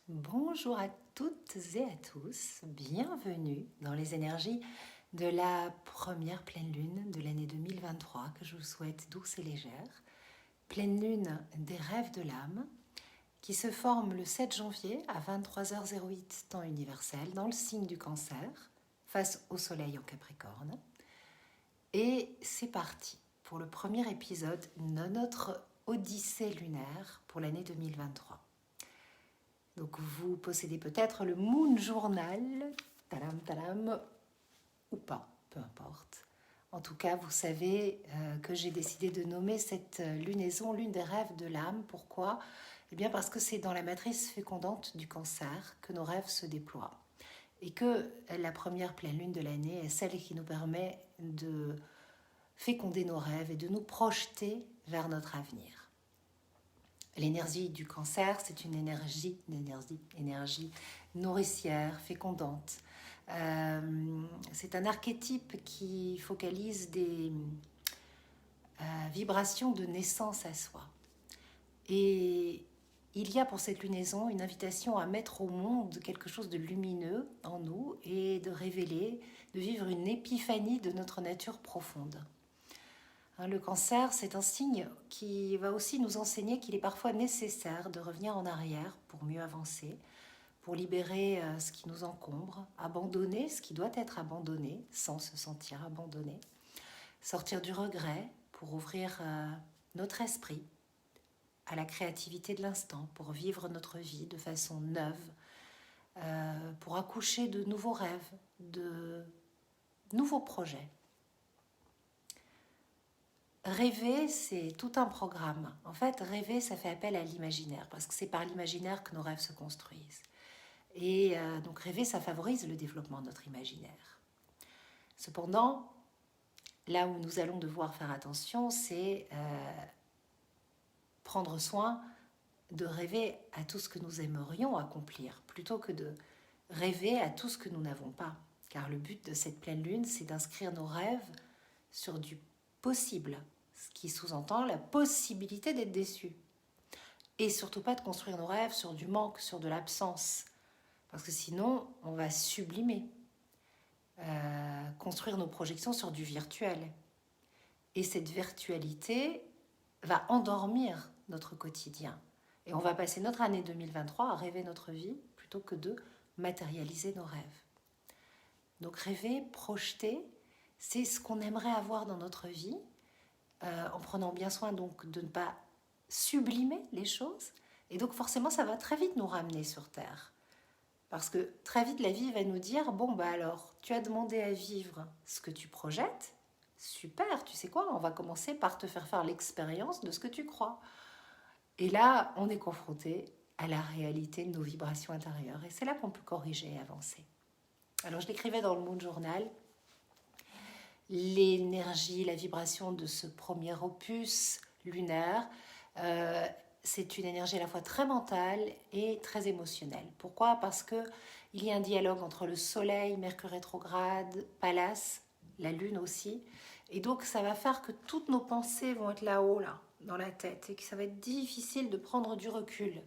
Bonjour à toutes et à tous, bienvenue dans les énergies de la première pleine lune de l'année 2023 que je vous souhaite douce et légère. Pleine lune des rêves de l'âme qui se forme le 7 janvier à 23h08 temps universel dans le signe du Cancer face au soleil en Capricorne. Et c'est parti pour le premier épisode de notre Odyssée lunaire pour l'année 2023. Donc vous possédez peut-être le Moon Journal, talam, ou pas, peu importe. En tout cas, vous savez que j'ai décidé de nommer cette lunaison lune des rêves de l'âme. Pourquoi ? Eh bien parce que c'est dans la matrice fécondante du Cancer que nos rêves se déploient. Et que la première pleine lune de l'année est celle qui nous permet de féconder nos rêves et de nous projeter vers notre avenir. L'énergie du Cancer, c'est une énergie nourricière, fécondante. C'est un archétype qui focalise des vibrations de naissance à soi. Et il y a pour cette lunaison une invitation à mettre au monde quelque chose de lumineux en nous et de révéler, de vivre une épiphanie de notre nature profonde. Le Cancer, c'est un signe qui va aussi nous enseigner qu'il est parfois nécessaire de revenir en arrière pour mieux avancer, pour libérer ce qui nous encombre, abandonner ce qui doit être abandonné sans se sentir abandonné, sortir du regret pour ouvrir notre esprit à la créativité de l'instant, pour vivre notre vie de façon neuve, pour accoucher de nouveaux rêves, de nouveaux projets. Rêver, c'est tout un programme. En fait, rêver, ça fait appel à l'imaginaire, parce que c'est par l'imaginaire que nos rêves se construisent. Et donc rêver, ça favorise le développement de notre imaginaire. Cependant, là où nous allons devoir faire attention, c'est prendre soin de rêver à tout ce que nous aimerions accomplir, plutôt que de rêver à tout ce que nous n'avons pas. Car le but de cette pleine lune, c'est d'inscrire nos rêves sur du possible, ce qui sous-entend la possibilité d'être déçu. Et surtout pas de construire nos rêves sur du manque, sur de l'absence. Parce que sinon, on va sublimer. Construire nos projections sur du virtuel. Et cette virtualité va endormir notre quotidien. Et on va passer notre année 2023 à rêver notre vie plutôt que de matérialiser nos rêves. Donc rêver, projeter, c'est ce qu'on aimerait avoir dans notre vie, en prenant bien soin donc de ne pas sublimer les choses. Et donc forcément, ça va très vite nous ramener sur Terre. Parce que très vite, la vie va nous dire, bon, bah alors, tu as demandé à vivre ce que tu projettes. Super, tu sais quoi, on va commencer par te faire l'expérience de ce que tu crois. Et là, on est confronté à la réalité de nos vibrations intérieures. Et c'est là qu'on peut corriger et avancer. Alors, je l'écrivais dans le Moon Journal. L'énergie, la vibration de ce premier opus lunaire, c'est une énergie à la fois très mentale et très émotionnelle. Pourquoi ? Parce qu'il y a un dialogue entre le soleil, Mercure rétrograde, Pallas, la lune aussi. Et donc ça va faire que toutes nos pensées vont être là-haut, là, dans la tête. Et que ça va être difficile de prendre du recul.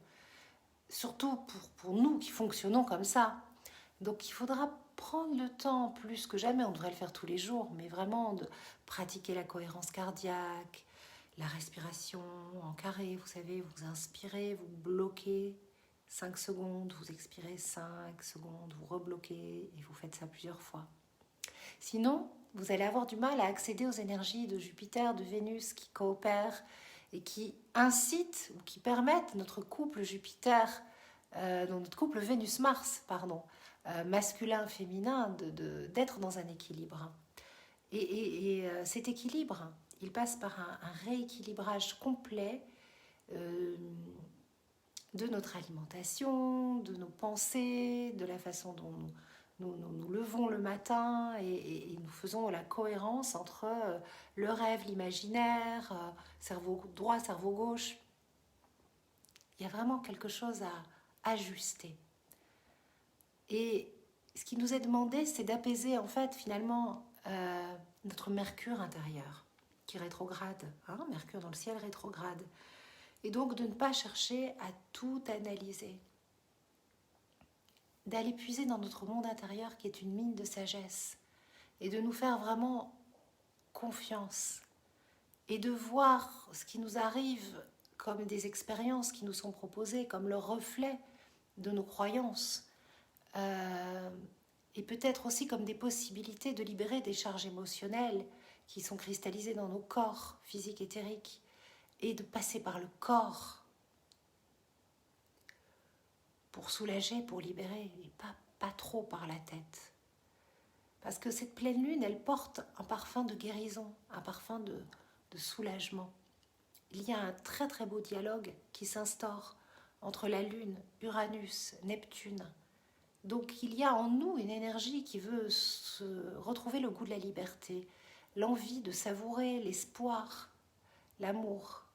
Surtout pour nous qui fonctionnons comme ça. Donc il faudra prendre le temps, plus que jamais, on devrait le faire tous les jours, mais vraiment de pratiquer la cohérence cardiaque, la respiration en carré, vous savez, vous inspirez, vous bloquez 5 secondes, vous expirez 5 secondes, vous rebloquez et vous faites ça plusieurs fois. Sinon, vous allez avoir du mal à accéder aux énergies de Jupiter, de Vénus qui coopèrent et qui incitent ou qui permettent notre couple Jupiter, notre couple Vénus-Mars, masculin-féminin, d'être dans un équilibre. Et cet équilibre, il passe par un rééquilibrage complet de notre alimentation, de nos pensées, de la façon dont nous levons le matin et nous faisons la cohérence entre le rêve, l'imaginaire, cerveau droit, cerveau gauche. Il y a vraiment quelque chose à ajuster. Et ce qui nous est demandé, c'est d'apaiser en fait finalement notre Mercure intérieur qui rétrograde, Mercure dans le ciel rétrograde. Et donc de ne pas chercher à tout analyser. d'aller puiser dans notre monde intérieur qui est une mine de sagesse et de nous faire vraiment confiance et de voir ce qui nous arrive comme des expériences qui nous sont proposées, comme le reflet de nos croyances, et peut-être aussi comme des possibilités de libérer des charges émotionnelles qui sont cristallisées dans nos corps physiques éthériques, et de passer par le corps pour soulager, pour libérer, et pas trop par la tête. Parce que cette pleine lune, elle porte un parfum de guérison, un parfum de soulagement. Il y a un très très beau dialogue qui s'instaure entre la lune, Uranus, Neptune. Donc il y a en nous une énergie qui veut se retrouver le goût de la liberté, l'envie de savourer l'espoir, l'amour.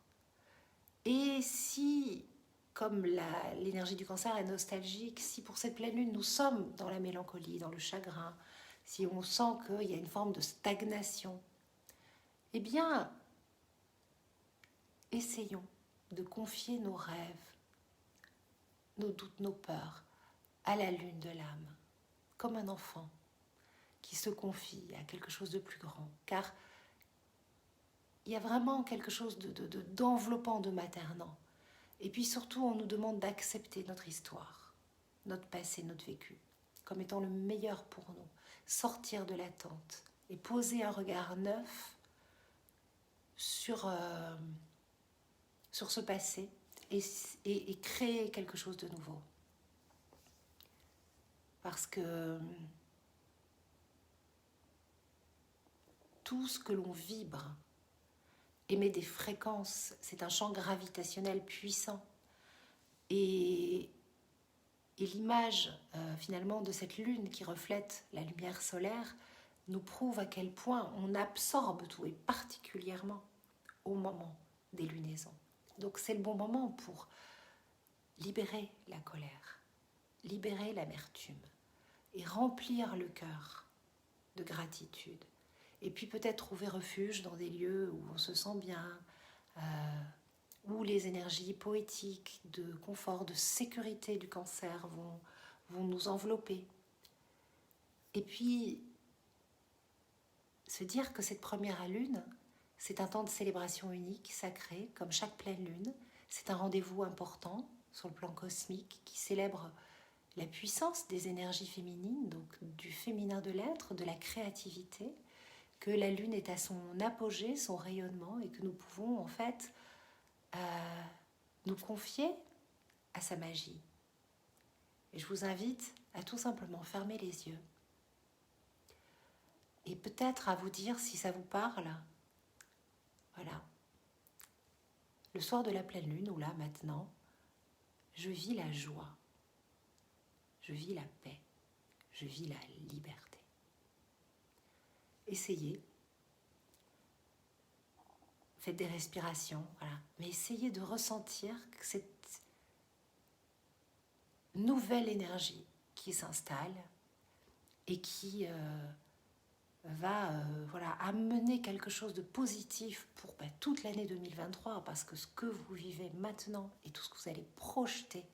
Et si, comme l'énergie du cancer est nostalgique, si pour cette pleine lune nous sommes dans la mélancolie, dans le chagrin, si on sent qu'il y a une forme de stagnation, eh bien, essayons de confier nos rêves, nos doutes, nos peurs à la lune de l'âme, comme un enfant qui se confie à quelque chose de plus grand. Car il y a vraiment quelque chose d'enveloppant, de maternant. Et puis surtout, on nous demande d'accepter notre histoire, notre passé, notre vécu, comme étant le meilleur pour nous. Sortir de l'attente et poser un regard neuf sur ce passé et créer quelque chose de nouveau. Parce que tout ce que l'on vibre émet des fréquences, c'est un champ gravitationnel puissant. Et l'image finalement de cette lune qui reflète la lumière solaire nous prouve à quel point on absorbe tout, et particulièrement au moment des lunaisons. Donc c'est le bon moment pour libérer la colère, libérer l'amertume et remplir le cœur de gratitude. Et puis peut-être trouver refuge dans des lieux où on se sent bien, où les énergies poétiques de confort, de sécurité du cancer vont nous envelopper. Et puis se dire que cette première lune, c'est un temps de célébration unique, sacré, comme chaque pleine lune. C'est un rendez-vous important sur le plan cosmique qui célèbre la puissance des énergies féminines, donc du féminin de l'être, de la créativité, que la lune est à son apogée, son rayonnement, et que nous pouvons en fait nous confier à sa magie. Et je vous invite à tout simplement fermer les yeux et peut-être à vous dire si ça vous parle. Voilà. Le soir de la pleine lune, ou là maintenant, je vis la joie, je vis la paix, je vis la liberté. Essayez. Faites des respirations, voilà. Mais essayez de ressentir que cette nouvelle énergie qui s'installe et qui va amener quelque chose de positif pour toute l'année 2023, parce que ce que vous vivez maintenant et tout ce que vous allez projeter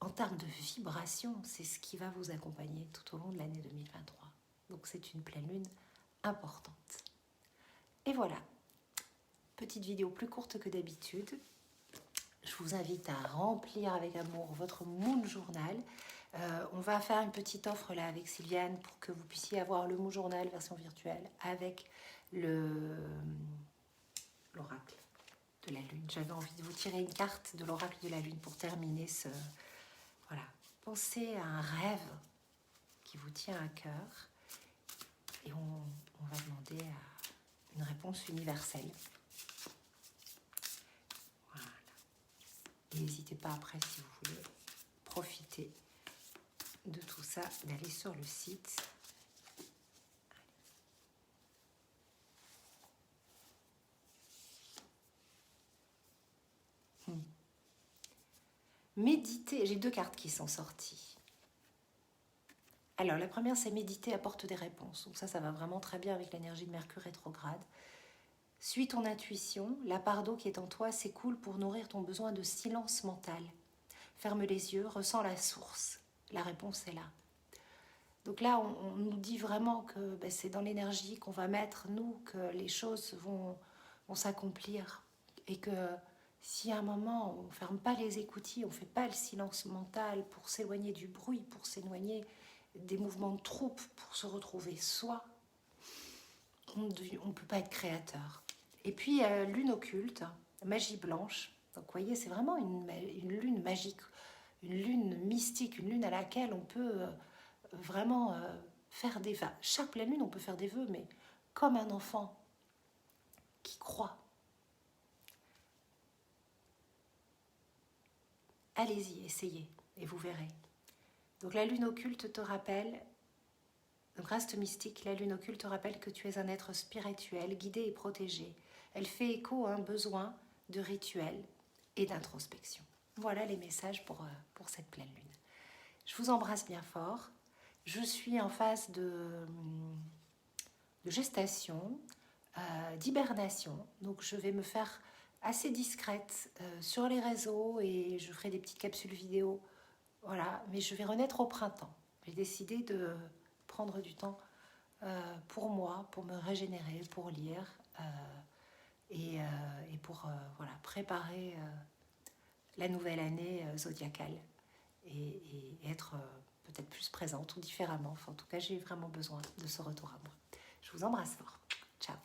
en termes de vibration, c'est ce qui va vous accompagner tout au long de l'année 2023. Donc c'est une pleine lune importante. Et voilà, petite vidéo plus courte que d'habitude. Je vous invite à remplir avec amour votre Moon Journal. On va faire une petite offre là avec Sylviane pour que vous puissiez avoir le Moon Journal version virtuelle avec l'oracle de la Lune. J'avais envie de vous tirer une carte de l'oracle de la Lune pour terminer ce... Voilà. Pensez à un rêve qui vous tient à cœur et on va demander une réponse universelle. Voilà. Et n'hésitez pas après, si vous voulez profiter de tout ça, d'aller sur le site. Méditer, j'ai 2 cartes qui sont sorties. Alors la première, c'est méditer apporte des réponses. Donc ça va vraiment très bien avec l'énergie de Mercure rétrograde. Suis ton intuition, la part d'eau qui est en toi s'écoule pour nourrir ton besoin de silence mental. Ferme les yeux, ressens la source. La réponse est là. Donc là, on nous dit vraiment que ben, c'est dans l'énergie qu'on va mettre, nous, que les choses vont s'accomplir. Et que si à un moment, on ne ferme pas les écoutilles, on ne fait pas le silence mental pour s'éloigner du bruit, pour s'éloigner des mouvements de troupe, pour se retrouver soi, on ne peut pas être créateur. Et puis, lune occulte, magie blanche. Donc, vous voyez, c'est vraiment une lune magique, une lune mystique, une lune à laquelle on peut vraiment faire des... Enfin, chaque pleine lune, on peut faire des vœux, mais comme un enfant qui croit. Allez-y, essayez, et vous verrez. Donc, la lune occulte te rappelle... Donc, reste mystique, la lune occulte te rappelle que tu es un être spirituel, guidé et protégé. Elle fait écho à un besoin de rituel et d'introspection. Voilà les messages pour cette pleine lune. Je vous embrasse bien fort. Je suis en phase de gestation, d'hibernation. Donc je vais me faire assez discrète sur les réseaux et je ferai des petites capsules vidéo. Voilà, mais je vais renaître au printemps. J'ai décidé de prendre du temps pour moi, pour me régénérer, pour lire et pour voilà, préparer la nouvelle année zodiacale et être peut-être plus présente ou différemment. Enfin, en tout cas, j'ai vraiment besoin de ce retour à moi. Je vous embrasse fort. Ciao.